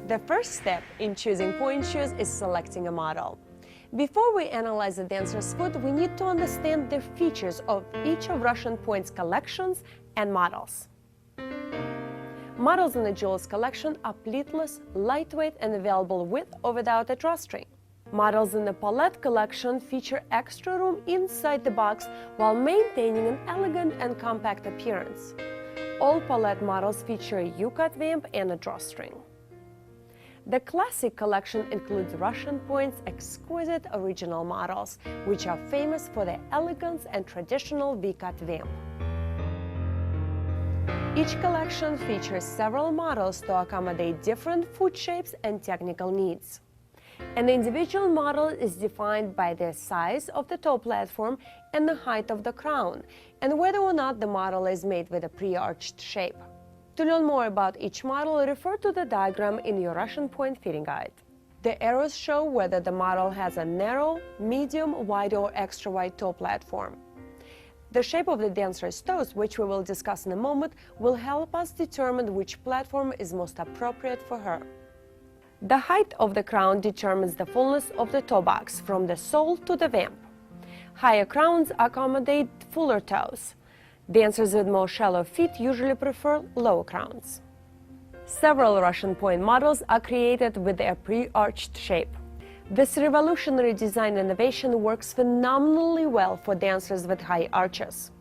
The first step in choosing pointe shoes is selecting a model. Before we analyze the dancer's foot, we need to understand the features of each of Russian Pointe's collections and models. Models in the Jewel's collection are pleatless, lightweight, and available with or without a drawstring. Models in the Paulette collection feature extra room inside the box while maintaining an elegant and compact appearance. All Paulette models feature a U-cut vamp and a drawstring. The Classic collection includes Russian Pointe's exquisite original models, which are famous for their elegance and traditional V-cut vamp. Each collection features several models to accommodate different foot shapes and technical needs. An individual model is defined by the size of the toe platform and the height of the crown, and whether or not the model is made with a pre-arched shape. To learn more about each model, refer to the diagram in your Russian Pointe fitting guide. The arrows show whether the model has a narrow, medium, wide, or extra wide toe platform. The shape of the dancer's toes, which we will discuss in a moment, will help us determine which platform is most appropriate for her. The height of the crown determines the fullness of the toe box from the sole to the vamp. Higher crowns accommodate fuller toes. Dancers with more shallow feet usually prefer lower crowns. Several Russian Pointe models are created with their pre-arched shape. This revolutionary design innovation works phenomenally well for dancers with high arches.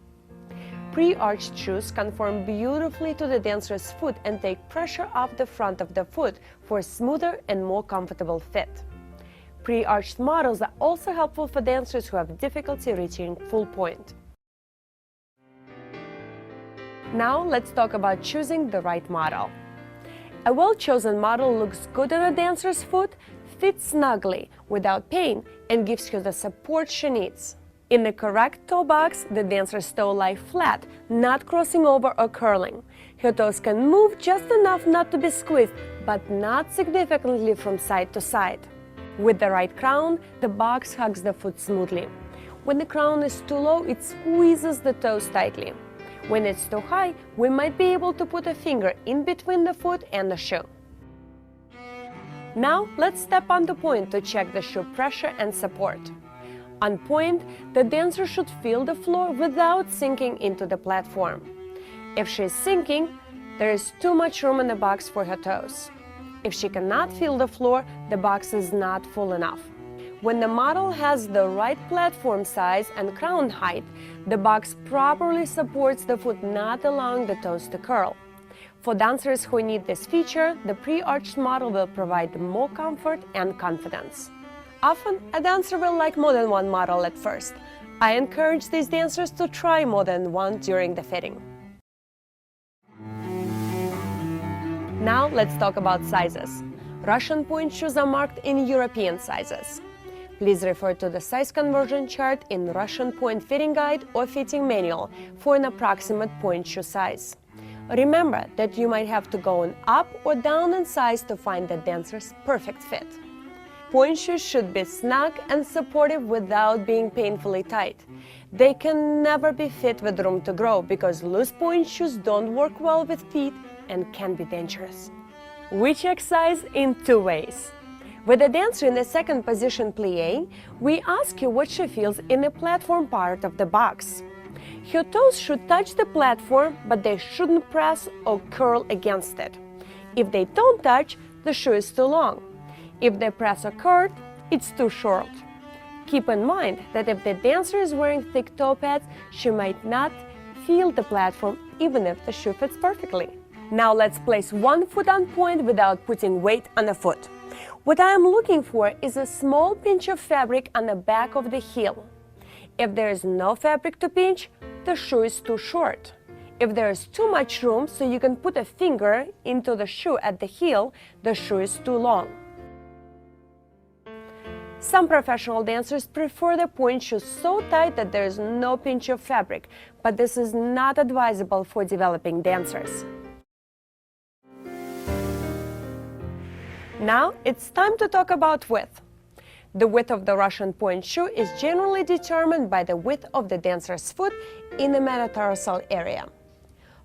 Pre-arched shoes conform beautifully to the dancer's foot and take pressure off the front of the foot for a smoother and more comfortable fit. Pre-arched models are also helpful for dancers who have difficulty reaching full point. Now let's talk about choosing the right model. A well-chosen model looks good on a dancer's foot, fits snugly, without pain, and gives her the support she needs. In the correct toe box, the dancer's toe lie flat, not crossing over or curling. Her toes can move just enough not to be squeezed, but not significantly from side to side. With the right crown, the box hugs the foot smoothly. When the crown is too low, it squeezes the toes tightly. When it's too high, we might be able to put a finger in between the foot and the shoe. Now, let's step on the pointe to check the shoe pressure and support. On pointe, the dancer should feel the floor without sinking into the platform. If she is sinking, there is too much room in the box for her toes. If she cannot feel the floor, the box is not full enough. When the model has the right platform size and crown height, the box properly supports the foot, not allowing the toes to curl. For dancers who need this feature, the pre-arched model will provide more comfort and confidence. Often, a dancer will like more than one model at first. I encourage these dancers to try more than one during the fitting. Now let's talk about sizes. Russian Pointe shoes are marked in European sizes. Please refer to the size conversion chart in Russian Pointe fitting guide or fitting manual for an approximate pointe shoe size. Remember that you might have to go up or down in size to find the dancer's perfect fit. Pointe shoes should be snug and supportive without being painfully tight. They can never be fit with room to grow because loose pointe shoes don't work well with feet and can be dangerous. We check size in two ways. With a dancer in the second position plie, we ask you what she feels in the platform part of the box. Her toes should touch the platform, but they shouldn't press or curl against it. If they don't touch, the shoe is too long. If they press or curl, it's too short. Keep in mind that if the dancer is wearing thick toe pads, she might not feel the platform even if the shoe fits perfectly. Now let's place one foot on pointe without putting weight on the foot. What I am looking for is a small pinch of fabric on the back of the heel. If there is no fabric to pinch, the shoe is too short. If there is too much room so you can put a finger into the shoe at the heel, the shoe is too long. Some professional dancers prefer the pointe shoes so tight that there is no pinch of fabric, but this is not advisable for developing dancers. Now it's time to talk about width. The width of the Russian Pointe shoe is generally determined by the width of the dancer's foot in the metatarsal area.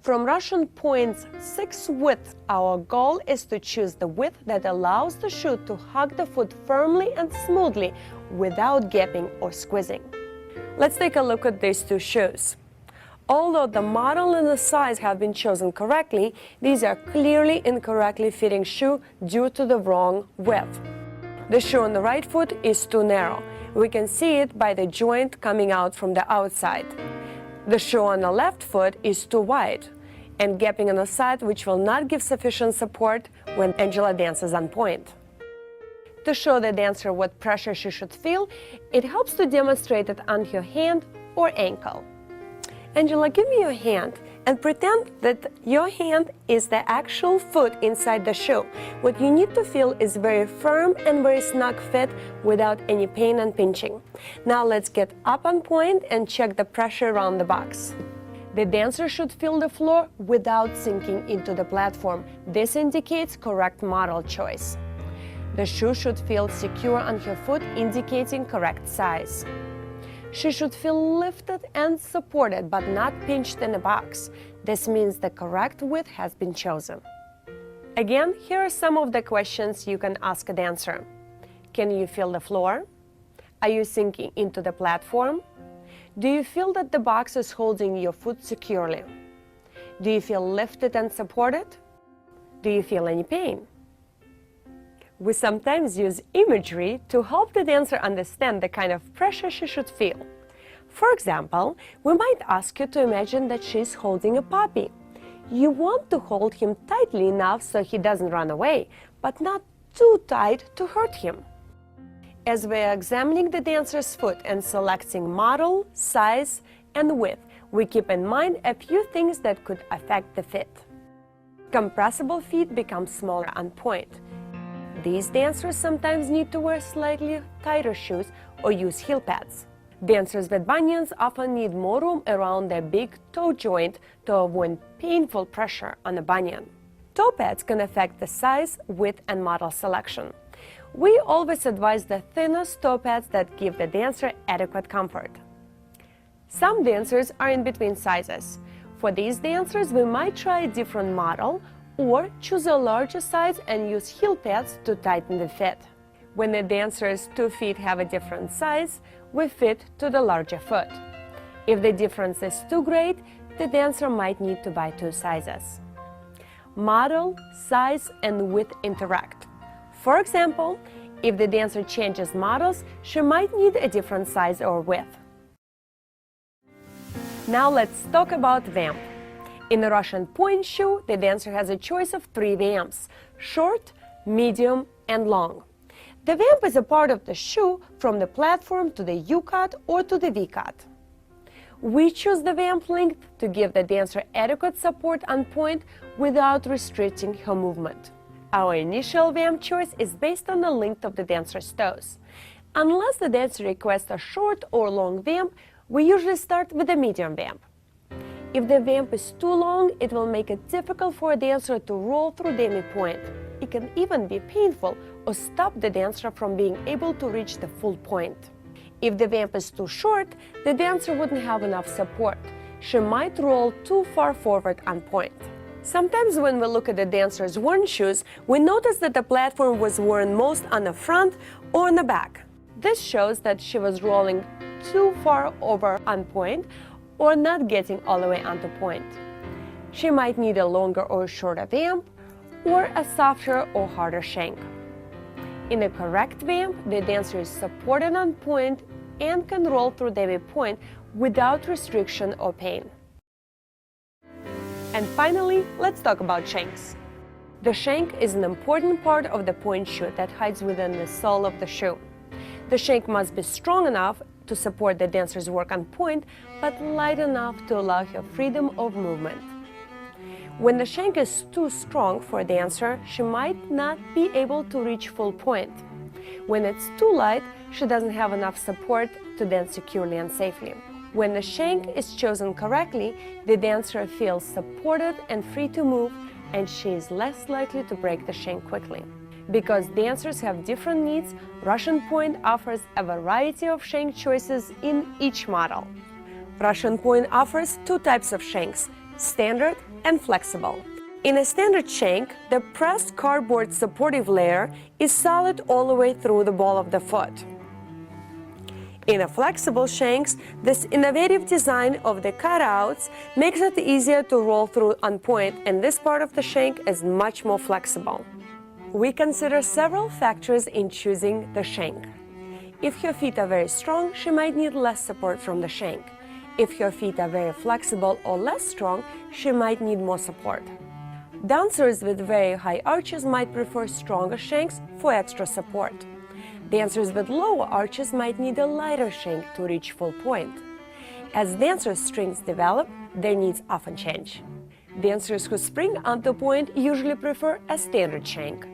From Russian Pointe's 6 width, our goal is to choose the width that allows the shoe to hug the foot firmly and smoothly without gapping or squeezing. Let's take a look at these two shoes. Although the model and the size have been chosen correctly, these are clearly incorrectly fitting shoe due to the wrong width. The shoe on the right foot is too narrow. We can see it by the joint coming out from the outside. The shoe on the left foot is too wide and gapping on the side, which will not give sufficient support when Angela dances on pointe. To show the dancer what pressure she should feel, it helps to demonstrate it on her hand or ankle. Angela, give me your hand and pretend that your hand is the actual foot inside the shoe. What you need to feel is very firm and very snug fit without any pain and pinching. Now let's get up on pointe and check the pressure around the box. The dancer should feel the floor without sinking into the platform. This indicates correct model choice. The shoe should feel secure on her foot, indicating correct size. She should feel lifted and supported, but not pinched in a box. This means the correct width has been chosen. Again, here are some of the questions you can ask a dancer. Can you feel the floor? Are you sinking into the platform? Do you feel that the box is holding your foot securely? Do you feel lifted and supported? Do you feel any pain? We sometimes use imagery to help the dancer understand the kind of pressure she should feel. For example, we might ask you to imagine that she's holding a puppy. You want to hold him tightly enough so he doesn't run away, but not too tight to hurt him. As we are examining the dancer's foot and selecting model, size, and width, we keep in mind a few things that could affect the fit. Compressible feet become smaller on pointe. These dancers sometimes need to wear slightly tighter shoes or use heel pads. Dancers with bunions often need more room around their big toe joint to avoid painful pressure on the bunion. Toe pads can affect the size, width, and model selection. We always advise the thinnest toe pads that give the dancer adequate comfort. Some dancers are in between sizes. For these dancers, we might try a different model or choose a larger size and use heel pads to tighten the fit. When the dancer's 2 feet have a different size, we fit to the larger foot. If the difference is too great, the dancer might need to buy 2 sizes. Model, size, and width interact. For example, if the dancer changes models, she might need a different size or width. Now let's talk about vamp. In the Russian pointe shoe, the dancer has a choice of 3 vamps: short, medium, and long. The vamp is a part of the shoe from the platform to the U-cut or to the V-cut. We choose the vamp length to give the dancer adequate support on pointe without restricting her movement. Our initial vamp choice is based on the length of the dancer's toes. Unless the dancer requests a short or long vamp, we usually start with a medium vamp. If the vamp is too long, it will make it difficult for a dancer to roll through demi-pointe. It can even be painful or stop the dancer from being able to reach the full pointe. If the vamp is too short, the dancer wouldn't have enough support. She might roll too far forward on pointe. Sometimes when we look at the dancer's worn shoes, we notice that the platform was worn most on the front or on the back. This shows that she was rolling too far over on pointe or not getting all the way onto pointe. She might need a longer or shorter vamp or a softer or harder shank. In the correct vamp, the dancer is supported on pointe and can roll through demi-pointe without restriction or pain. And finally, let's talk about shanks. The shank is an important part of the pointe shoe that hides within the sole of the shoe. The shank must be strong enough to support the dancer's work on pointe, but light enough to allow her freedom of movement. When the shank is too strong for a dancer, she might not be able to reach full pointe. When it's too light, she doesn't have enough support to dance securely and safely. When the shank is chosen correctly, the dancer feels supported and free to move, and she is less likely to break the shank quickly. Because dancers have different needs, Russian Pointe offers a variety of shank choices in each model. Russian Pointe offers 2 types of shanks: standard and flexible. In a standard shank, the pressed cardboard supportive layer is solid all the way through the ball of the foot. In a flexible shanks, this innovative design of the cutouts makes it easier to roll through on point, and this part of the shank is much more flexible. We consider several factors in choosing the shank. If your feet are very strong, she might need less support from the shank. If your feet are very flexible or less strong, she might need more support. Dancers with very high arches might prefer stronger shanks for extra support. Dancers with lower arches might need a lighter shank to reach full point. As dancers' strengths develop, their needs often change. Dancers who spring onto point usually prefer a standard shank.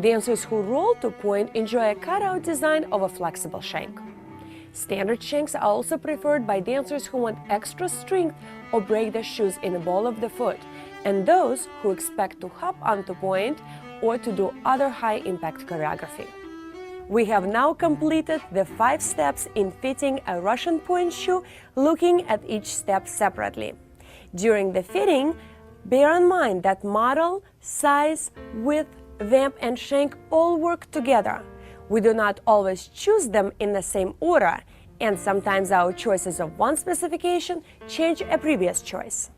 Dancers who roll to point enjoy a cutout design of a flexible shank. Standard shanks are also preferred by dancers who want extra strength or break their shoes in the ball of the foot, and those who expect to hop onto point or to do other high-impact choreography. We have now completed the 5 steps in fitting a Russian point shoe, looking at each step separately. During the fitting, bear in mind that model, size, width, vamp, and shank all work together. We do not always choose them in the same order, and sometimes our choices of one specification change a previous choice.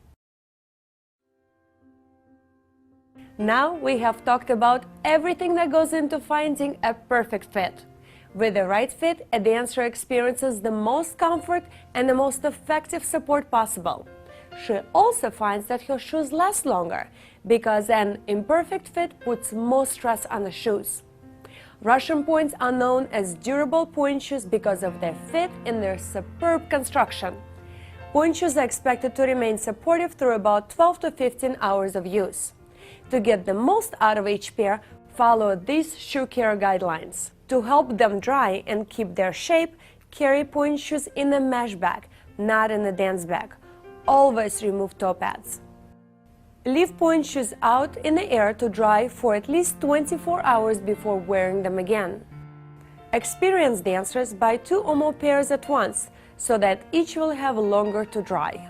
Now we have talked about everything that goes into finding a perfect fit. With the right fit, a dancer experiences the most comfort and the most effective support possible. She also finds that her shoes last longer, because an imperfect fit puts more stress on the shoes. Russian points are known as durable point shoes because of their fit and their superb construction. Point shoes are expected to remain supportive through about 12 to 15 hours of use. To get the most out of each pair, follow these shoe care guidelines. To help them dry and keep their shape, carry point shoes in a mesh bag, not in a dance bag. Always remove toe pads. Leave point shoes out in the air to dry for at least 24 hours before wearing them again. Experienced dancers buy 2 or more pairs at once, so that each will have longer to dry.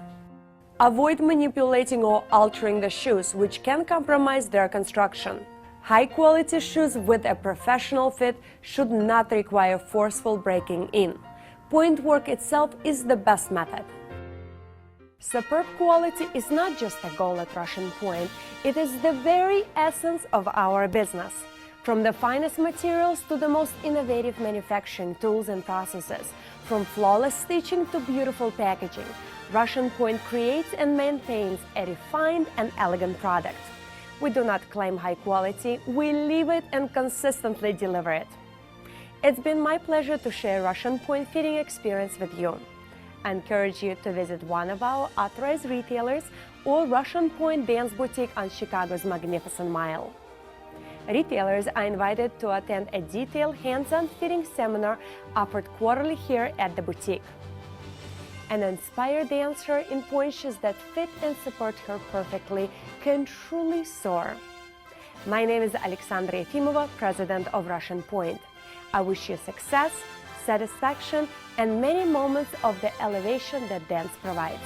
Avoid manipulating or altering the shoes, which can compromise their construction. High-quality shoes with a professional fit should not require forceful breaking in. Point work itself is the best method. Superb quality is not just a goal at Russian Pointe, it is the very essence of our business. From the finest materials to the most innovative manufacturing tools and processes, from flawless stitching to beautiful packaging, Russian Pointe creates and maintains a refined and elegant product. We do not claim high quality, we live it and consistently deliver it. It's been my pleasure to share Russian Pointe fitting experience with you. I encourage you to visit one of our authorized retailers or Russian Pointe Dance Boutique on Chicago's Magnificent Mile. Retailers are invited to attend a detailed hands-on fitting seminar offered quarterly here at the boutique. An inspired dancer in point shoes that fit and support her perfectly can truly soar. My name is Alexandra Efimova, president of Russian Pointe. I wish you success, satisfaction, and many moments of the elevation that dance provides.